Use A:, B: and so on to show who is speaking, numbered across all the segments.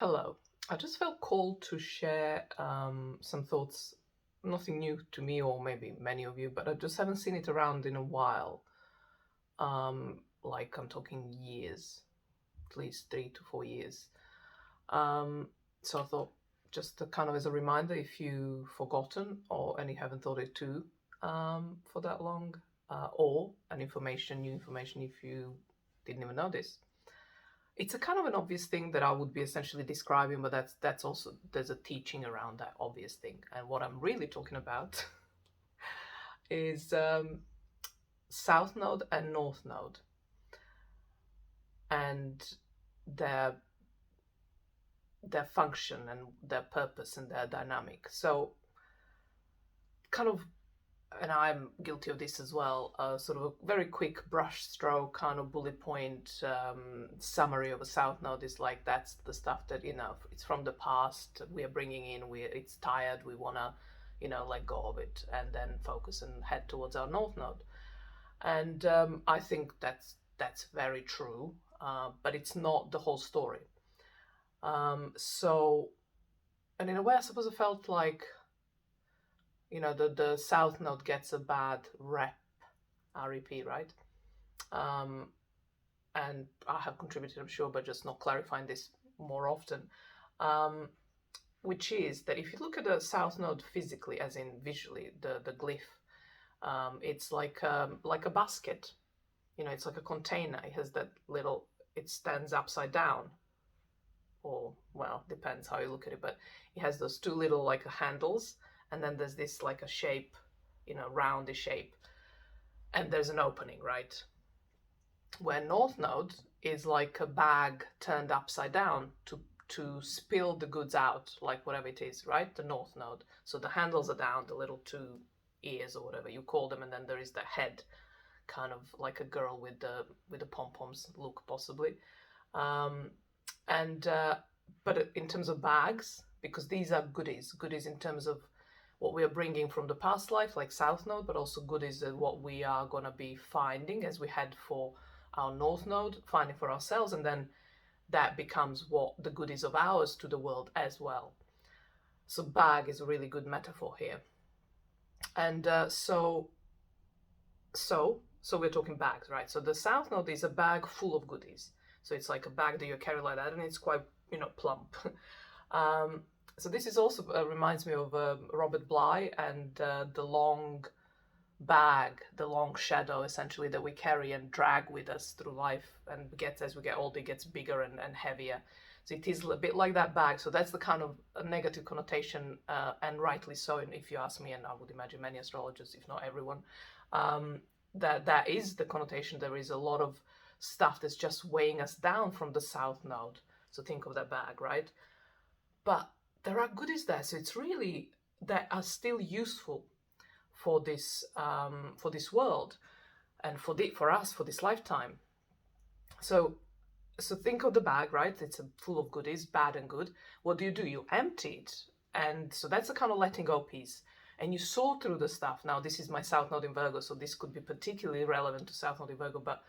A: Hello. I just felt called to share some thoughts, nothing new to me or maybe many of you, but I just haven't seen it around in a while. Like I'm talking years, at least 3 to 4 years. Um, so I thought just kind of as a reminder, if you've forgotten or and you haven't thought it too for that long, or new information if you didn't even know this. It's a kind of an obvious thing that I would be essentially describing, but that's also there's a teaching around that obvious thing. And what I'm really talking about is South Node and North Node and their their function and their purpose and their dynamic. So kind of and I'm guilty of this as well, sort of a very quick brush stroke kind of bullet point summary of a South Node is like that's the stuff that it's from the past we are bringing in. It's tired. We wanna let go of it and then focus and head towards our North Node. And I think that's very true, but it's not the whole story. So, and in a way, I suppose I felt like the South Node gets a bad rep, right? Um, and I have contributed, I'm sure, but just not clarifying this more often. Which is that if you look at the South Node physically, as in visually, the glyph, it's like a basket. It's like a container. It has that little. It stands upside down, or well, depends how you look at it. But it has those two little like handles, and then there's this like a shape, roundy shape, and there's an opening, right? Where North Node is like a bag turned upside down to spill the goods out, like whatever it is, right? The North Node. So the handles are down, the little two ears or whatever you call them, and then there is the head, kind of like a girl with the pom poms look, possibly. Um, and but in terms of bags, because these are goodies in terms of what we are bringing from the past life, like South Node, but also goodies that what we are going to be finding as we head for our North Node, finding for ourselves, and then that becomes what the goodies of ours to the world as well. So bag is a really good metaphor here. And so we're talking bags, right? So the South Node is a bag full of goodies. So it's like a bag that you carry like that, and it's quite plump. So this is also reminds me of Robert Bly and the long bag, the long shadow essentially that we carry and drag with us through life, and as we get older, it gets bigger and heavier. So it is a bit like that bag. So that's the kind of a negative connotation, and rightly so, if you ask me, and I would imagine many astrologers, if not everyone, that is the connotation. There is a lot of stuff that's just weighing us down from the South Node. So think of that bag, right? But there are goodies there. So it's really that are still useful for this world and for us for this lifetime. So think of the bag, right? It's full of goodies, bad and good. What do? You empty it, and so that's a kind of letting go piece. And you sort through the stuff. Now, this is my South Node in Virgo, so this could be particularly relevant to South Node in Virgo. But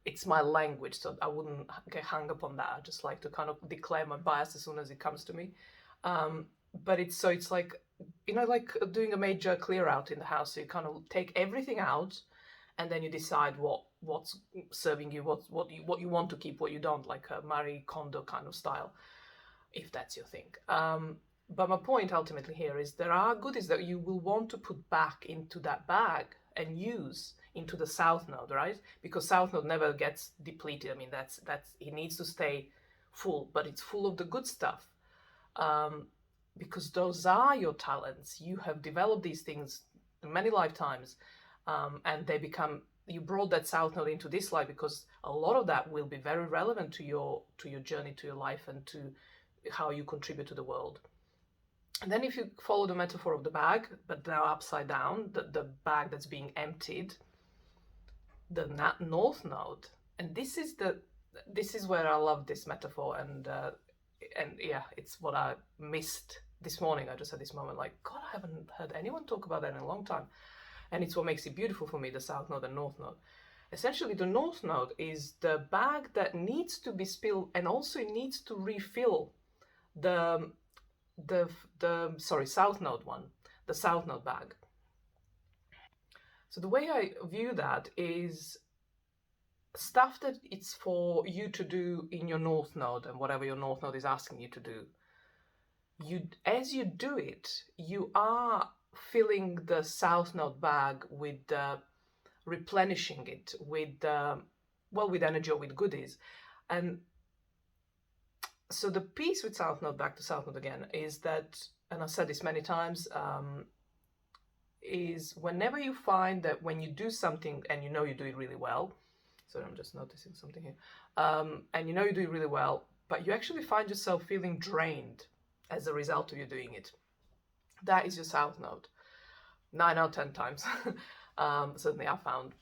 A: it's my language, so I wouldn't get hung up on that. I just like to kind of declare my bias as soon as it comes to me. But it's like like doing a major clear out in the house. So you kind of take everything out, and then you decide what's serving you, what you want to keep, what you don't, like a Marie Kondo kind of style, if that's your thing. But my point ultimately here is there are goodies that you will want to put back into that bag and use into the South Node, right? Because South Node never gets depleted. I mean, that's it needs to stay full, but it's full of the good stuff. Because those are your talents. You have developed these things many lifetimes, and you brought that South Node into this life because a lot of that will be very relevant to your journey, to your life, and to how you contribute to the world. And then if you follow the metaphor of the bag, but now upside down, the bag that's being emptied, the North Node, and this is where I love this metaphor, and yeah, it's what I missed this morning. I just had this moment like, God, I haven't heard anyone talk about that in a long time. And it's what makes it beautiful for me, the South Node and North Node. Essentially, the north node is the bag that needs to be spilled, and also it needs to refill the south node one, the south node bag. So the way I view that is stuff that it's for you to do in your north node and whatever your north node is asking you to do. As you do it, you are filling the south node bag with replenishing it with with energy or with goodies. And so the piece with south node, back to south node again, is that, and I've said this many times, is whenever you find that when you do something and you know you do it really well, so I'm just noticing something here, and you know you do it really well, but you actually find yourself feeling drained as a result of you doing it, that is your south node. 9 out of 10 times. Certainly I found.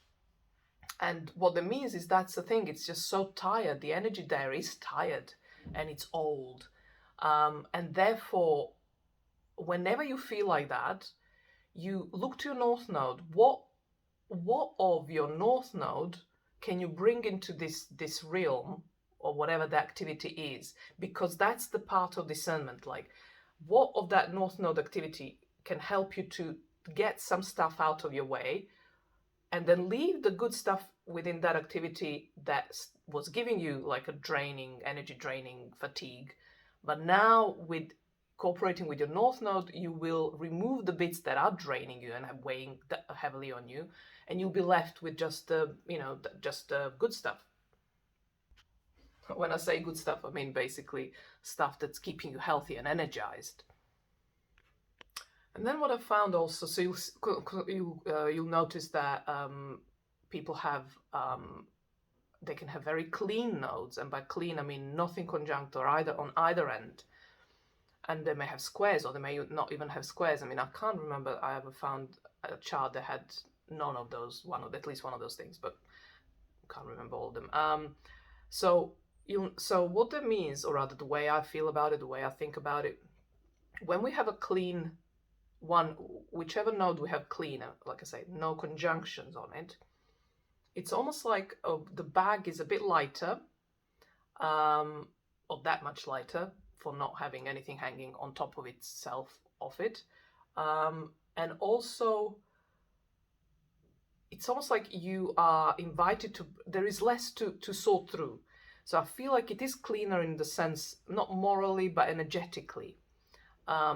A: And what that means is that's the thing, it's just so tired. The energy there is tired and it's old. And therefore, whenever you feel like that, you look to your north node. What of your north node can you bring into this realm, or whatever the activity is? Because that's the part of discernment. Like, what of that north node activity can help you to get some stuff out of your way, and then leave the good stuff within that activity that was giving you like a draining, energy draining, fatigue. But now with cooperating with your north node, you will remove the bits that are draining you and are weighing heavily on you, and you'll be left with just the good stuff. When I say good stuff, I mean basically stuff that's keeping you healthy and energized. And then what I found also, so you'll notice that people have, they can have very clean nodes, and by clean I mean nothing conjunct or on either end. And they may have squares, or they may not even have squares. I mean, I can't remember I ever found a chart that had none of those, at least one of those things, but can't remember all of them. So what that means, or rather the way I feel about it, the way I think about it, when we have a clean one, whichever node we have clean, like I say, no conjunctions on it, it's almost like the bag is a bit lighter, or that much lighter, for not having anything hanging on top of itself of it. And also, it's almost like you are invited to, there is less to sort through. So I feel like it is cleaner in the sense, not morally, but energetically.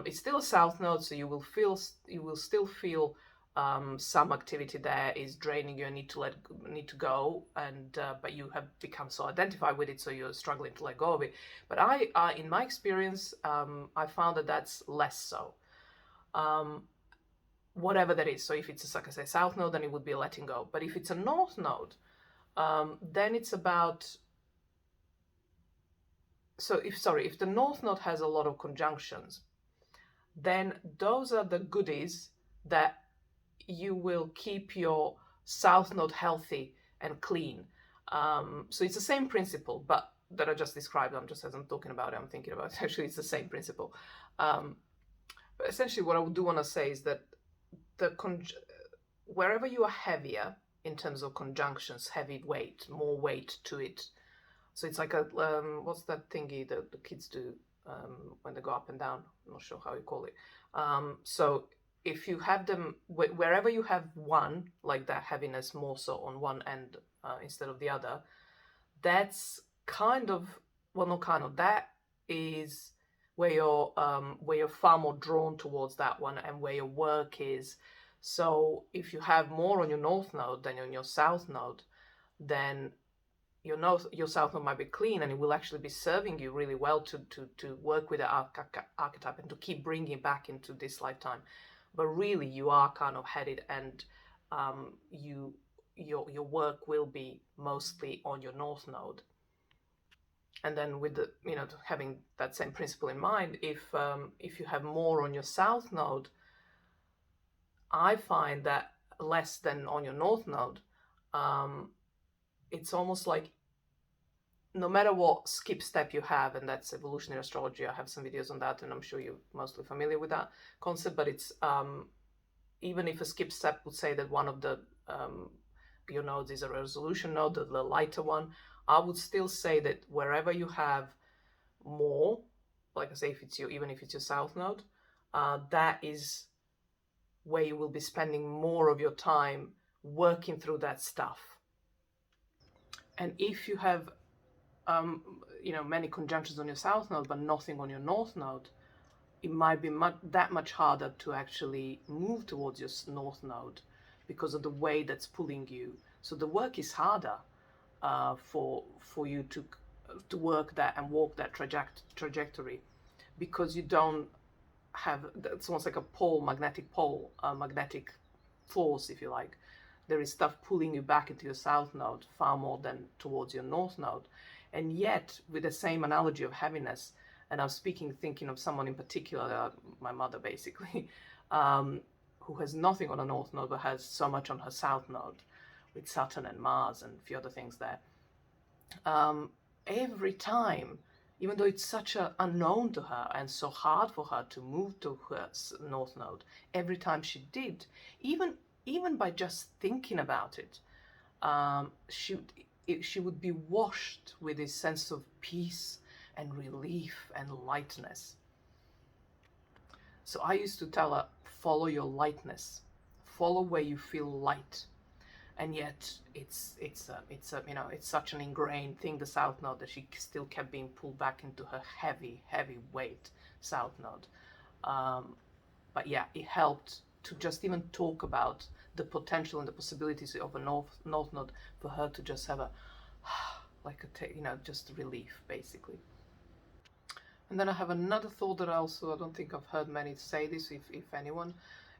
A: It's still a south node, so you will still feel some activity there is draining you and need to go, and but you have become so identified with it, so you're struggling to let go of it. But I in my experience, I found that that's less so. Whatever that is. So if it's like I say south node, then it would be letting go. But if it's a north node, then it's about. So if the north node has a lot of conjunctions, then those are the goodies that you will keep your south node healthy and clean. So it's the same principle, but that I just described. As I'm talking about it, I'm thinking about it. Actually, it's the same principle. But essentially, what I do want to say is that wherever you are heavier in terms of conjunctions, heavy weight, more weight to it. So it's like a what's that thingy that the kids do when they go up and down? I'm not sure how you call it. So if you have them, wherever you have one, like that heaviness more so on one end instead of the other, that's kind of, well, not kind of, that is where you're far more drawn towards that one and where your work is. So if you have more on your north node than on your south node, then your south node might be clean, and it will actually be serving you really well to work with the archetype and to keep bringing it back into this lifetime. But really, you are kind of headed, and your work will be mostly on your north node. And then with the having that same principle in mind, if you have more on your south node, I find that less than on your north node, it's almost like no matter what skip step you have, and that's evolutionary astrology, I have some videos on that, and I'm sure you're mostly familiar with that concept, but it's even if a skip step would say that one of the your node is a resolution node, the lighter one, I would still say that wherever you have more, like I say, even if it's your south node, that is where you will be spending more of your time working through that stuff. And if you have many conjunctions on your south node but nothing on your north node, it might be that much harder to actually move towards your north node because of the way that's pulling you. So the work is harder for you to work that and walk that trajectory, because you don't have, it's almost like a magnetic force, if you like. There is stuff pulling you back into your south node far more than towards your north node. And yet, with the same analogy of heaviness, and I'm thinking of someone in particular, my mother basically, who has nothing on a north node but has so much on her south node, with Saturn and Mars and a few other things there. Every time, even though it's such an unknown to her and so hard for her to move to her north node, every time she did, even by just thinking about it, she would be washed with this sense of peace and relief and lightness. So I used to tell her, follow your lightness, follow where you feel light. And yet it's such an ingrained thing, the south node, that she still kept being pulled back into her heavy weight south node. But yeah, it helped to just even talk about the potential and the possibilities of a north node, for her to just have just relief, basically. And then I have another thought that I don't think I've heard many say this, if anyone,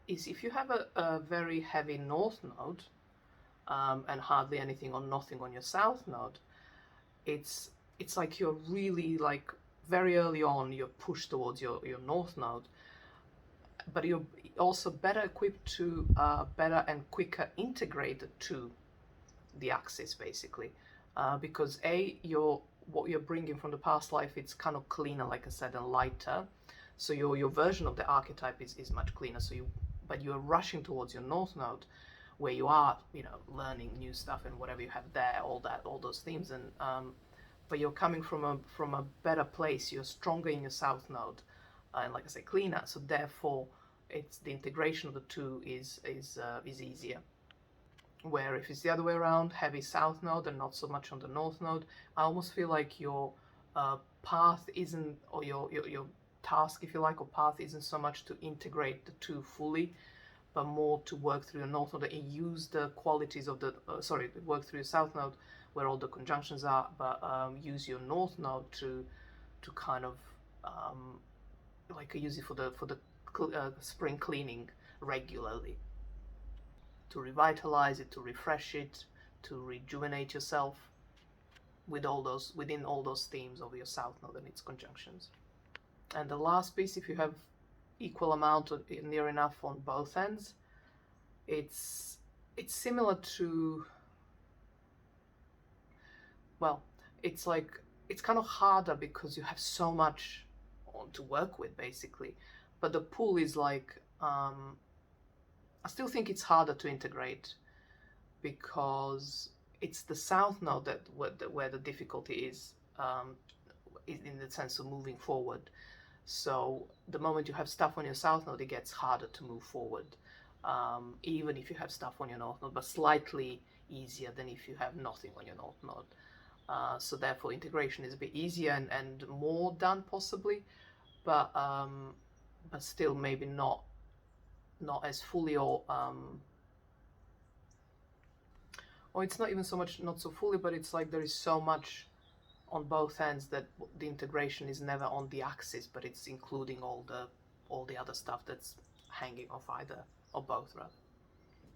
A: is if you have a very heavy north node, and hardly anything or nothing on your south node, it's like you're really, like, very early on you're pushed towards your north node, but you're also better equipped to better and quicker integrate the two, the axis, basically, because what you're bringing from the past life, it's kind of cleaner, like I said, and lighter. So your version of the archetype is much cleaner. But you're rushing towards your north node, where you are, learning new stuff and whatever you have there, all those themes, and but you're coming from a better place. You're stronger in your south node, and, like I say, cleaner. So therefore, it's the integration of the two is easier. Where if it's the other way around, heavy south node and not so much on the north node, I almost feel like your path isn't, or your task, if you like, or path isn't so much to integrate the two fully, but more to work through your north node and use the qualities of work through your south node where all the conjunctions are, but use your north node to kind of use it for the spring cleaning regularly, to revitalize it, to refresh it, to rejuvenate yourself within all those themes of your south node and its conjunctions. And the last piece, if you have equal amount or near enough on both ends, it's similar to, well, it's kind of harder because you have so much to work with, basically, but the pull is like, I still think it's harder to integrate, because it's the south node where the difficulty is in the sense of moving forward. So the moment you have stuff on your south node, it gets harder to move forward, even if you have stuff on your north node, but slightly easier than if you have nothing on your north node. So therefore, integration is a bit easier and more done, possibly, but still maybe not as fully, or it's not even so much not so fully, but it's like there is so much on both ends that the integration is never on the axis, but it's including all the other stuff that's hanging off either, or both, rather.